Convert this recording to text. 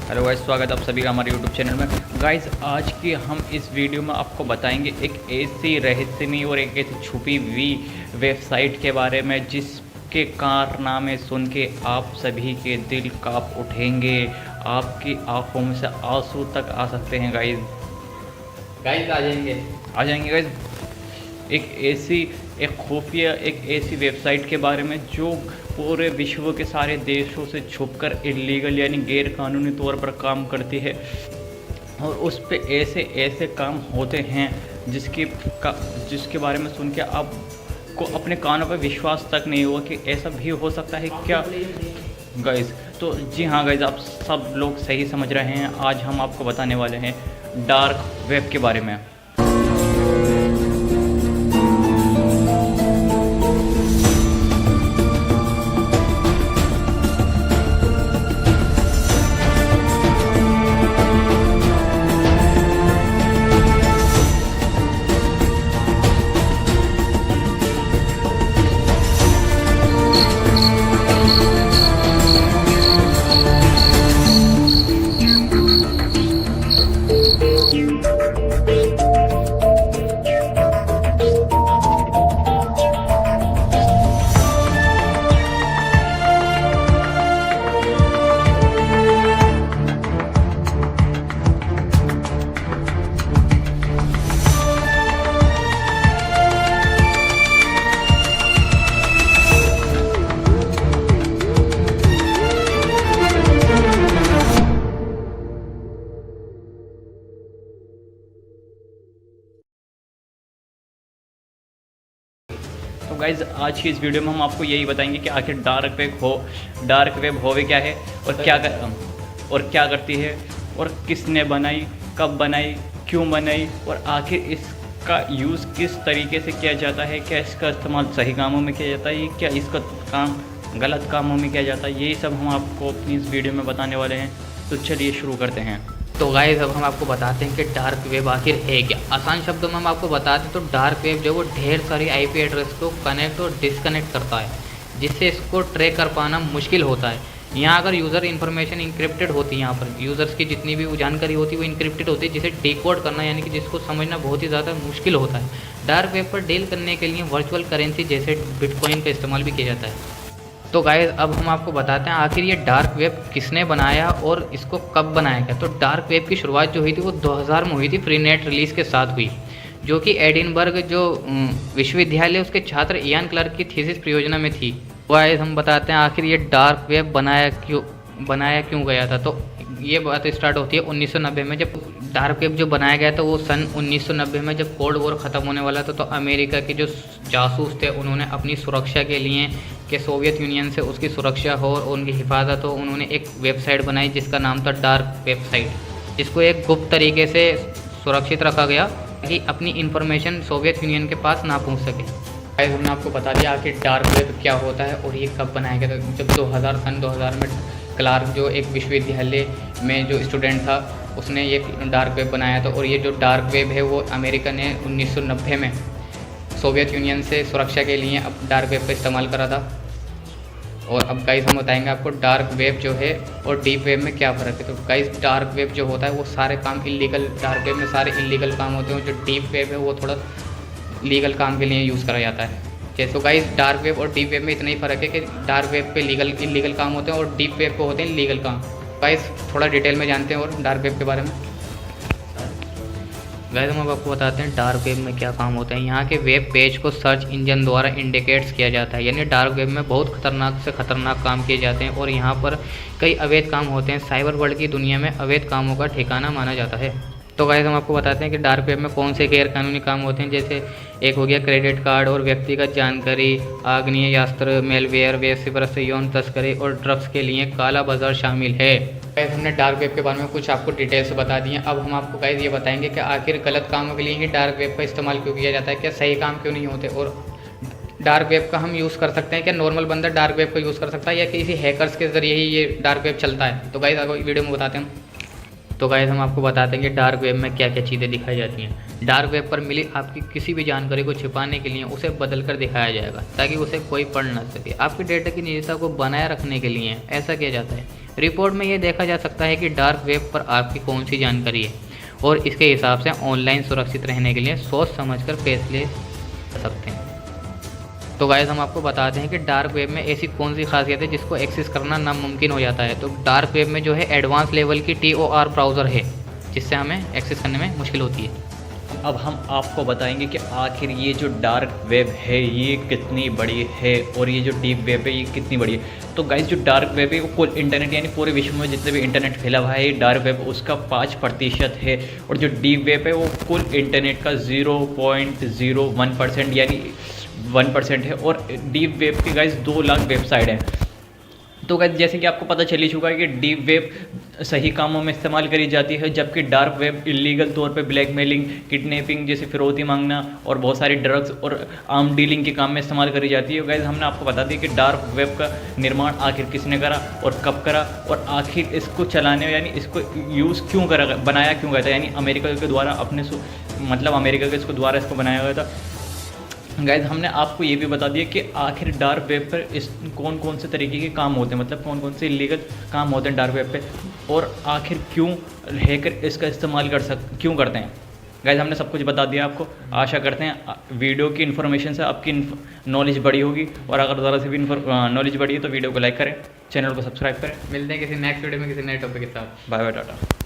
Hello guys, स्वागत है आप सभी का हमारे यूट्यूब चैनल में। गाइस, आज की हम इस वीडियो में आपको बताएंगे एक ऐसी रहस्यमयी और एक ऐसी छुपी हुई वेबसाइट के बारे में जिसके कारनामे सुन के आप सभी के दिल कांप उठेंगे, आपकी आंखों में से आंसू तक आ सकते हैं। गाइस आ जाएंगे गाइस। एक खुफिया एक ऐसी वेबसाइट के बारे में जो पूरे विश्व के सारे देशों से छुपकर इलीगल यानी गैर कानूनी तौर पर काम करती है, और उस पे ऐसे ऐसे काम होते हैं जिसके बारे में सुन के आपको अपने कानों पर विश्वास तक नहीं हुआ कि ऐसा भी हो सकता है क्या गाइस। तो जी हाँ गाइस, आप सब लोग सही समझ रहे हैं। आज हम आपको बताने वाले हैं डार्क वेब के बारे में। तो गाइज़, आज की इस वीडियो में हम आपको यही बताएंगे कि आखिर डार्क वेब होवे क्या है और क्या करती है, और किसने बनाई, कब बनाई, क्यों बनाई, और आखिर इसका यूज़ किस तरीके से किया जाता है। क्या इसका इस्तेमाल सही कामों में किया जाता है, क्या इसका काम गलत कामों में किया जाता है, यही सब हम आपको अपनी इस वीडियो में बताने वाले हैं। तो चलिए शुरू करते हैं। तो गाइस, अब हम आपको बताते हैं कि डार्क वेब आखिर है क्या। आसान शब्दों में हम आपको बताते हैं तो डार्क वेब जो वो ढेर सारी आईपी एड्रेस को कनेक्ट और डिसकनेक्ट करता है, जिससे इसको ट्रैक कर पाना मुश्किल होता है। यहाँ अगर यूज़र इन्फॉर्मेशन इंक्रिप्टेड होती है, यहाँ पर यूज़र्स की जितनी भी जानकारी होती है वो इंक्रिप्टेड होती है, जिसे डिकोड करना यानी कि जिसको समझना बहुत ही ज़्यादा मुश्किल होता है। डार्क वेब पर डील करने के लिए वर्चुअल करेंसी जैसे बिटकॉइन का इस्तेमाल भी किया जाता है। तो गाइस, अब हम आपको बताते हैं आखिर ये डार्क वेब किसने बनाया और इसको कब बनाया गया। तो डार्क वेब की शुरुआत जो हुई थी वो 2000 में हुई थी, फ्री नेट रिलीज़ के साथ हुई, जो कि एडिनबर्ग जो विश्वविद्यालय उसके छात्र इयान क्लार्क की थीसिस परियोजना में थी। गाइस, हम बताते हैं आखिर ये डार्क वेब बनाया क्यों गया था। तो ये बात स्टार्ट होती है 1990 में, जब डार्क वेब जो बनाया गया था वो सन 1990 में जब कोल्ड वॉर ख़त्म होने वाला था। तो अमेरिका के जो जासूस थे उन्होंने अपनी सुरक्षा के लिए कि सोवियत यूनियन से उसकी सुरक्षा हो और उनकी हिफाजत हो, उन्होंने एक वेबसाइट बनाई जिसका नाम था डार्क वेबसाइट, जिसको एक गुप्त तरीके से सुरक्षित रखा गया कि अपनी इन्फॉर्मेशन सोवियत यूनियन के पास ना पहुँच सके। हमने आपको बता दिया आखिर डार्क वेब क्या होता है और ये कब बनाया गया था। जब 2000 में क्लार्क जो एक विश्वविद्यालय में जो स्टूडेंट था उसने ये डार्क वेब बनाया था, और ये जो डार्क वेब है वो अमेरिका ने 1990 में सोवियत यूनियन से सुरक्षा के लिए अब डार्क वेब का इस्तेमाल करा था। और अब गाइस हम बताएंगे आपको डार्क वेब जो है और डीप वेब में क्या फ़र्क है। तो गाइस, डार्क वेब जो होता है वो सारे काम इलीगल, डार्क वेब में सारे इलीगल काम होते हैं। जो डीप वेब है वो थोड़ा लीगल काम के लिए यूज़ करा जाता है। जैसे गाइस, डार्क वेब और डीप वेब में इतना ही फ़र्क है कि डार्क वेब पे इलीगल काम होते हैं और डीप वेब पे होते हैं लीगल काम। गाइस, थोड़ा डिटेल में जानते हैं और डार्क वेब के बारे में। गाइस, हम आपको बताते हैं डार्क वेब में क्या काम होता है। यहाँ के वेब पेज को सर्च इंजन द्वारा इंडिकेट्स किया जाता है, यानी डार्क वेब में बहुत खतरनाक से खतरनाक काम किए जाते हैं और यहाँ पर कई अवैध काम होते हैं। साइबर वर्ल्ड की दुनिया में अवैध कामों का ठिकाना माना जाता है। तो गाइस, हम आपको बताते हैं कि डार्क वेब में कौन से गैर कानूनी काम होते हैं। जैसे एक हो गया क्रेडिट कार्ड और व्यक्तिगत जानकारी, आग्नेयास्त्र, मेलवेयर, वेब यौन तस्करी और ड्रग्स के लिए काला बाजार शामिल है। गाइस, हमने डार्क वेब के बारे में कुछ आपको डिटेल्स बता दी हैं। अब हम आपको गाइस ये बताएंगे कि आखिर गलत कामों के लिए ही डार्क वेब का इस्तेमाल क्यों किया जाता है, क्या सही काम क्यों नहीं होते, और डार्क वेब का हम यूज़ कर सकते हैं क्या नॉर्मल बंदा डार्क वेब का यूज़ कर सकता है या किसी हैकर्स के ज़रिए ही ये डार्क वेब चलता है। तो गाइस, आपको वीडियो में बताते हैं। तो गाइस, हम आपको बताते हैं कि डार्क वेब में क्या क्या चीज़ें दिखाई जाती हैं। डार्क वेब पर मिली आपकी किसी भी जानकारी को छिपाने के लिए उसे बदल कर दिखाया जाएगा ताकि उसे कोई पढ़ ना सके। आपके डेटा की निजता को बनाए रखने के लिए ऐसा किया जाता है। रिपोर्ट में ये देखा जा सकता है कि डार्क वेब पर आपकी कौन सी जानकारी है और इसके हिसाब से ऑनलाइन सुरक्षित रहने के लिए सोच समझकर फैसले कर सकते हैं। तो गाइस हम आपको बताते हैं कि डार्क वेब में ऐसी कौन सी खासियत है जिसको एक्सेस करना नामुमकिन हो जाता है। तो डार्क वेब में जो है एडवांस लेवल की TOR ब्राउज़र है जिससे हमें एक्सेस करने में मुश्किल होती है। अब हम आपको बताएंगे कि आखिर ये जो डार्क वेब है ये कितनी बड़ी है और ये जो डीप वेब है ये कितनी बड़ी है। तो गाइस जो डार्क वेब है वो कुल इंटरनेट यानी पूरे विश्व में जितने भी इंटरनेट फैला हुआ है ये डार्क वेब उसका 5% है और जो डीप वेब है वो कुल इंटरनेट का 0.01% यानी 1% है और डीप वेब की गाइस 2 लाख वेबसाइट है। तो गाइस जैसे कि आपको पता चल ही चुका है कि डीप वेब सही कामों में इस्तेमाल करी जाती है, जबकि डार्क वेब इलीगल तौर पे ब्लैकमेलिंग, किडनैपिंग जैसे फिरौती मांगना और बहुत सारी ड्रग्स और आर्म डीलिंग के काम में इस्तेमाल करी जाती है। गाइस हमने आपको बता दिया कि डार्क वेब का निर्माण आखिर किसने करा और कब करा और आखिर इसको चलाने यानी इसको यूज़ क्यों करा बनाया क्यों गया था, यानी अमेरिका के द्वारा अमेरिका के द्वारा इसको बनाया गया था। गाइज हमने आपको ये भी बता दिया कि आखिर डार्क वेब पर इस कौन कौन से तरीके के काम होते हैं, मतलब कौन कौन से इलीगल काम होते हैं डार्क वेब पे और आखिर क्यों हैकर इसका इस्तेमाल क्यों करते हैं। गाइज हमने सब कुछ बता दिया आपको। आशा करते हैं वीडियो की इन्फॉर्मेशन से आपकी नॉलेज बढ़ी होगी और अगर ज़रा से भी नॉलेज बढ़ी है तो वीडियो को लाइक करें, चैनल को सब्सक्राइब करें। मिलते हैं किसी नेक्स्ट वीडियो में किसी नए टॉपिक के साथ। Bye bye, Tata.